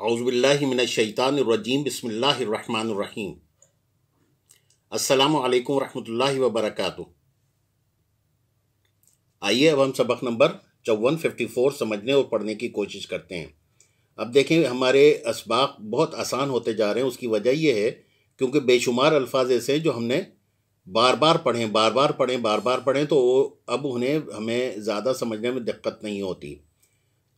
اعوذ باللہ من الشیطان الرجیم بسم اللہ الرحمن الرحیم۔ السلام علیکم ورحمۃ اللہ وبرکاتہ۔ آئیے اب ہم سبق نمبر 54 سمجھنے اور پڑھنے کی کوشش کرتے ہیں۔ اب دیکھیں ہمارے اسباق بہت آسان ہوتے جا رہے ہیں، اس کی وجہ یہ ہے کیونکہ بے شمار الفاظ ایسے ہیں جو ہم نے بار بار پڑھیں تو اب ہمیں زیادہ سمجھنے میں دقت نہیں ہوتی۔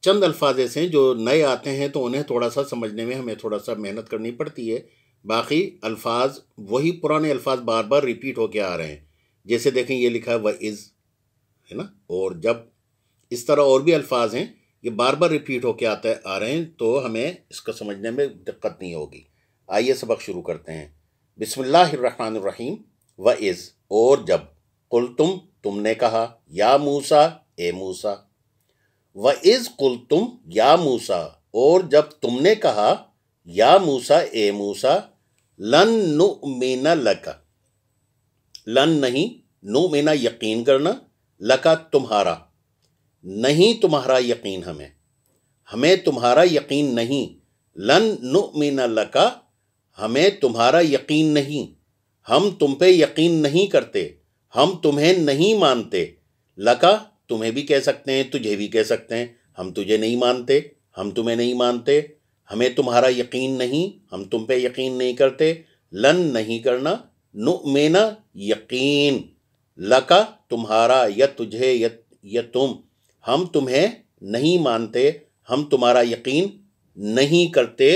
چند الفاظ ایسے ہیں جو نئے آتے ہیں تو انہیں تھوڑا سا سمجھنے میں ہمیں تھوڑا سا محنت کرنی پڑتی ہے، باقی الفاظ وہی پرانے الفاظ بار بار ریپیٹ ہو کے آ رہے ہیں۔ جیسے دیکھیں یہ لکھا ہے وَإِذْ، ہے نا، اور جب، اس طرح اور بھی الفاظ ہیں یہ بار بار ریپیٹ ہو کے آ رہے ہیں تو ہمیں اس کو سمجھنے میں دقت نہیں ہوگی۔ آئیے سبق شروع کرتے ہیں۔ بسم اللہ الرحمن الرحیم۔ وَإِذْ، اور جب، قُلْتُمْ، تم نے کہا، یا موسیٰ، اے موسیٰ۔ وَإِذْ قُلْتُمْ یا موسیٰ، اور جب تم نے کہا، یا موسیٰ، اے موسیٰ، لن نؤمن لک، لن نہیں، نؤمن یقین کرنا، لکا تمہارا، نہیں تمہارا یقین ہمیں تمہارا یقین نہیں، لن نؤمن لکا، ہمیں تمہارا یقین نہیں، ہم تم پہ یقین نہیں کرتے، ہم تمہیں نہیں مانتے، لکا تمہیں بھی کہہ سکتے ہیں، تجھے بھی کہہ سکتے ہیں، ہم تجھے نہیں مانتے، ہم تمہیں نہیں مانتے، ہمیں تمہارا یقین نہیں، ہم تم پہ یقین نہیں کرتے، لن نہیں کرنا، نؤمن یقین، لکا تمہارا، یا تجھے یا تم، ہم تمہیں نہیں مانتے، ہم تمہارا یقین نہیں کرتے،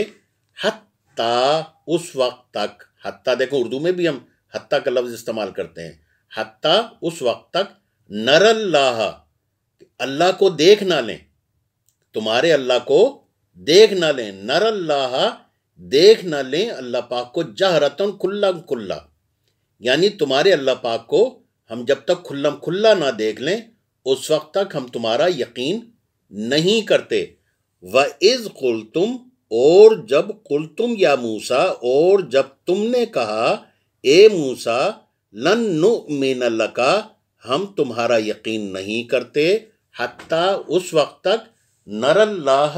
حتیٰ اس وقت تک، حتیٰ دیکھو اردو میں بھی ہم حتیٰ کا لفظ استعمال کرتے ہیں، حتیٰ اس وقت تک، نر اللہ کو دیکھ نہ لیں، تمہارے اللہ کو دیکھ نہ لیں، نر اللہ دیکھ نہ لیں اللہ پاک کو، جہرتن کھلا کھلا، یعنی تمہارے اللہ پاک کو ہم جب تک کھلم کھلا نہ دیکھ لیں اس وقت تک ہم تمہارا یقین نہیں کرتے۔ وَإِذْ قُلْتُمْ، اور جب، قُلْتُمْ یا موسیٰ، اور جب تم نے کہا، اے موسیٰ، لن نؤمن لکا، ہم تمہارا یقین نہیں کرتے، حتیٰ اس وقت تک، نر اللہ،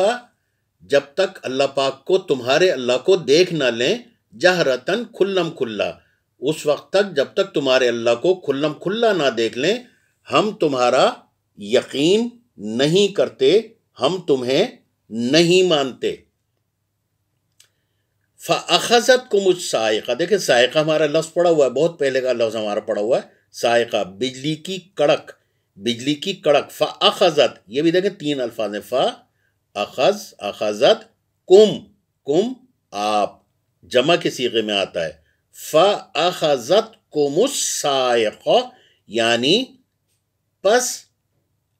جب تک اللہ پاک کو، تمہارے اللہ کو دیکھ نہ لیں، جہرتن کھلم کھلا، اس وقت تک جب تک تمہارے اللہ کو کھلم کھلا نہ دیکھ لیں ہم تمہارا یقین نہیں کرتے، ہم تمہیں نہیں مانتے۔ فَأَخَذَتْكُمُ الصَّاعِقَةُ، دیکھیں صاعقہ ہمارا لفظ پڑا ہوا ہے، بہت پہلے کا لفظ ہمارا پڑا ہوا ہے، صاعقہ، بجلی کی کڑک، بجلی کی کڑک۔ فَأَخَذَتْ، یہ بھی دیکھیں تین الفاظ ہیں، فَأَخَذ، أَخَذَتْ، کم آپ، جمع کے صیغے میں آتا ہے، فَأَخَذَتْكُمُ الصَّاعِقَةُ، یعنی پس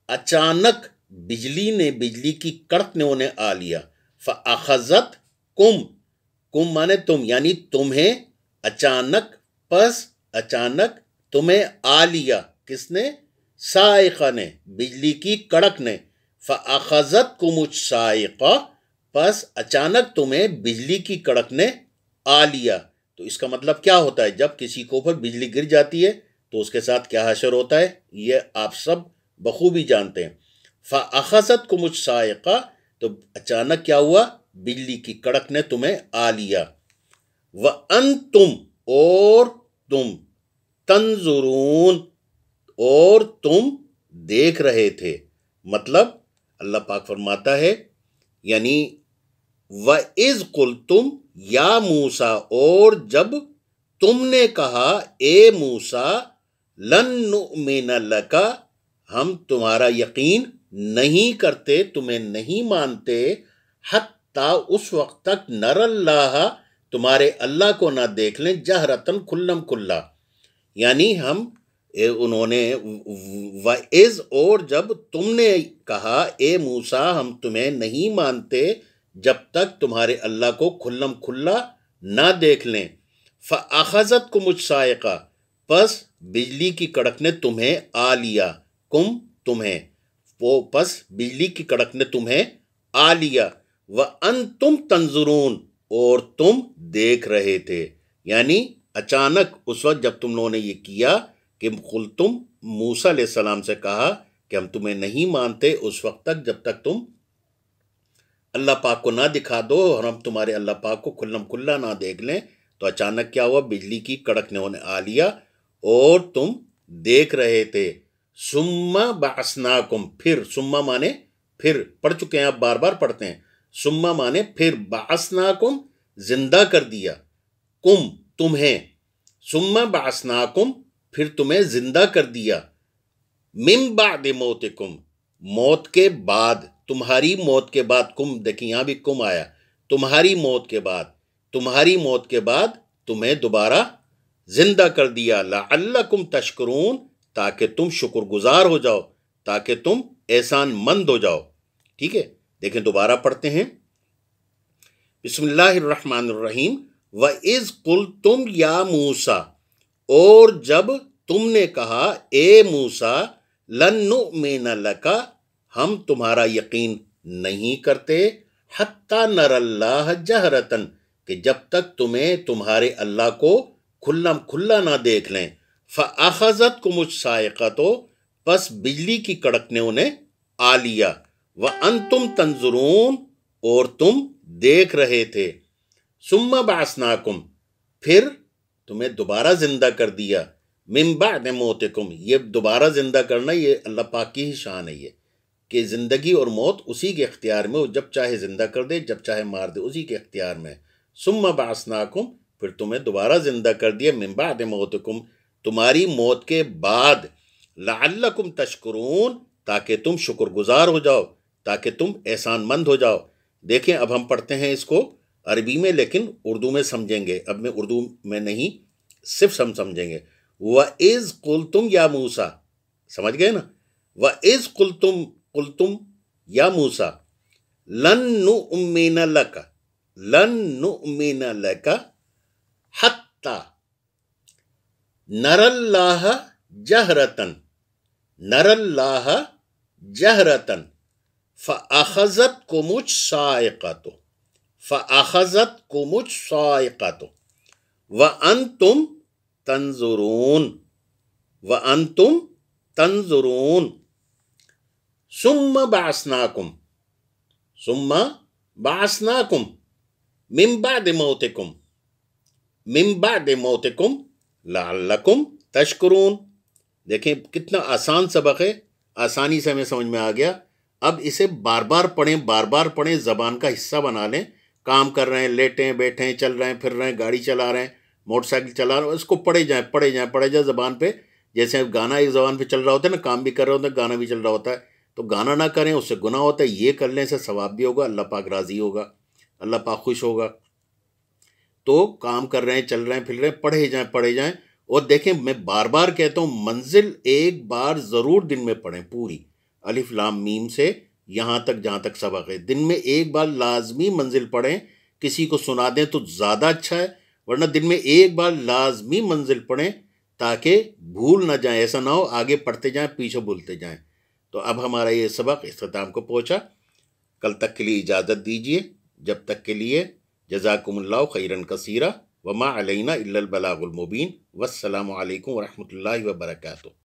اچانک بجلی کی کڑک نے انہیں آ لیا۔ فَأَخَذَتْكُمْ، کم مانے تم، یعنی تمہیں اچانک، پس اچانک تمہیں آ لیا، کس نے؟ صاعقہ نے، بجلی کی کڑک نے۔ فَأَخَذَتْكُمُ الصَّاعِقَةُ، پس اچانک تمہیں بجلی کی کڑک نے آ لیا۔ تو اس کا مطلب کیا ہوتا ہے؟ جب کسی کے اوپر بجلی گر جاتی ہے تو اس کے ساتھ کیا حشر ہوتا ہے، یہ آپ سب بخوبی جانتے ہیں۔ فَأَخَذَتْكُمُ الصَّاعِقَةُ، تو اچانک کیا ہوا؟ بجلی کی کڑک نے تمہیں آ لیا۔ وَأَنْتُمْ، اور تم، تنظرون، اور تم دیکھ رہے تھے، مطلب اللہ پاک فرماتا ہے، یعنی وَإِذْ قُلْتُمْ یا موسیٰ، اور جب تم نے کہا، اے موسیٰ، لن نؤمن لک، ہم تمہارا یقین نہیں کرتے، تمہیں نہیں مانتے، حتیٰ اس وقت تک، نر اللہ، تمہارے اللہ کو نہ دیکھ لیں، جہرتن کھلم کھلا، یعنی انہوں نے، وَإِذْ، اور جب تم نے کہا، اے موسیٰ، ہم تمہیں نہیں مانتے جب تک تمہارے اللہ کو کھلم کھلا نہ دیکھ لیں۔ فَأَخَذَتْكُمُ الصَّاعِقَةُ، پس بجلی کی کڑک نے تمہیں آ لیا، تمہیں، پس بجلی کی کڑک نے تمہیں آ لیا۔ وَأَنْتُمْ تَنْظُرُونَ، اور تم دیکھ رہے تھے، یعنی اچانک اس وقت جب تم لوگوں نے یہ کیا کہ قُلْتُمْ، موسیٰ علیہ السلام سے کہا کہ ہم تمہیں نہیں مانتے، اس وقت تک جب تک تم اللہ پاک کو نہ دکھا دو اور ہم تمہارے اللہ پاک کو کھلم کھلا نہ دیکھ لیں، تو اچانک کیا ہوا؟ بجلی کی کڑکنے نے آ لیا اور تم دیکھ رہے تھے۔ ثم بعثناکم، پھر، ثم مانے پھر، پڑھ چکے ہیں آپ، بار بار پڑھتے ہیں۔ ثم مانے پھر، بعثناکم زندہ کر دیا، کم تمہیں، ثم بعثناکم پھر تمہیں زندہ کر دیا، من بعد موتکم موت کے بعد، تمہاری موت کے بعد، کم دیکھیں یہاں بھی کم آیا، تمہاری موت کے بعد، تمہاری موت کے بعد تمہیں دوبارہ زندہ کر دیا، لعلکم تشکرون تاکہ تم شکر گزار ہو جاؤ، تاکہ تم احسان مند ہو جاؤ۔ ٹھیک ہے، دیکھیں دوبارہ پڑھتے ہیں، بسم اللہ الرحمن الرحیم۔ وَإِذْ قُلْتُمْ يَا مُوسَى، اور جب تم نے کہا اے موسیٰ، لَن نُؤْمِنَ لَكَ ہم تمہارا یقین نہیں کرتے، حَتَّى نَرَى اللَّهَ جَهْرَةً کہ جب تک تمہیں تمہارے اللہ کو کھلم کھلا نہ دیکھ لیں، فَأَخَذَتْكُمُ الصَّاعِقَةُ پس بجلی کی کڑکنے انہیں آ لیا، وَأَنْتُمْ تَنْظُرُونَ اور تم دیکھ رہے تھے، ثُمَّ بَعَثْنَاكُمْ پھر تمہیں دوبارہ زندہ کر دیا، من بعد موتکم یہ دوبارہ زندہ کرنا یہ اللہ پاک کی ہی شان ہے، یہ کہ زندگی اور موت اسی کے اختیار میں، وہ جب چاہے زندہ کر دے، جب چاہے مار دے، اسی کے اختیار میں۔ ثم بعثناکم پھر تمہیں دوبارہ زندہ کر دیا، من بعد موتکم تمہاری موت کے بعد، لعلکم تشکرون تاکہ تم شکر گزار ہو جاؤ، تاکہ تم احسان مند ہو جاؤ۔ دیکھیں اب ہم پڑھتے ہیں اس کو عربی میں، لیکن اردو میں سمجھیں گے، اب میں اردو میں نہیں صرف سمجھیں گے۔ وَإِذْ قُلْتُمْ يَا مُوسَى سمجھ گئے نا؟ وَإِذْ قُلْتُمْ یا موسیٰ لَن نُؤْمِنَ لَكَ لَن نُؤْمِنَ لَكَ حَتَّى نَرَى اللَّهَ جَهْرَةً نَرَى اللَّهَ جَهْرَةً فَأَخَذَتْكُمُ الصَّاعِقَةُ فَأَخَذَتْكُمُ الصَّاعِقَةُ وَأَنْتُمْ تَنْظُرُونَ وَأَنْتُمْ تَنْظُرُونَ ثُمَّ بَعَثْنَاكُمْ من بعد موتکم من بعد موتکم لعلکم تشکرون۔ دیکھیں کتنا آسان سبق ہے، آسانی سے ہمیں سمجھ میں آ گیا۔ اب اسے بار بار پڑھیں، بار بار پڑھیں، زبان کا حصہ بنا لیں، کام کر رہے ہیں، لیٹیں بیٹھیں، چل رہے ہیں پھر رہے ہیں، گاڑی چلا رہے ہیں، موٹر سائیکل چلا رہے ہیں، اس کو پڑھے جائیں پڑھے جائیں پڑھے جائیں زبان پہ، جیسے گانا ایک زبان پہ چل رہا ہوتا ہے نا، کام بھی کر رہے ہوتے ہیں، گانا بھی چل رہا ہوتا ہے، تو گانا نہ کریں اس سے گناہ ہوتا ہے، یہ کر لیں سے ثواب بھی ہوگا، اللہ پاک راضی ہوگا، اللہ پاک خوش ہوگا۔ تو کام کر رہے ہیں، چل رہے ہیں پھر رہے ہیں، پڑھے جائیں۔ اور دیکھیں میں بار بار کہتا ہوں، منزل ایک بار ضرور دن میں پڑھیں، پوری الف لام میم سے یہاں تک جہاں تک سبق ہے، دن میں ایک بار لازمی منزل پڑھیں، کسی کو سنا دیں تو زیادہ اچھا ہے، ورنہ دن میں ایک بار لازمی منزل پڑھیں تاکہ بھول نہ جائیں، ایسا نہ ہو آگے پڑھتے جائیں پیچھے بھولتے جائیں۔ تو اب ہمارا یہ سبق اختتام کو پہنچا، کل تک کے لیے اجازت دیجیے، جب تک کے لیے جزاکم اللہ خیرن کثیرا وما علینا الا البلاغ المبین، والسلام علیکم ورحمۃ اللہ وبرکاتہ۔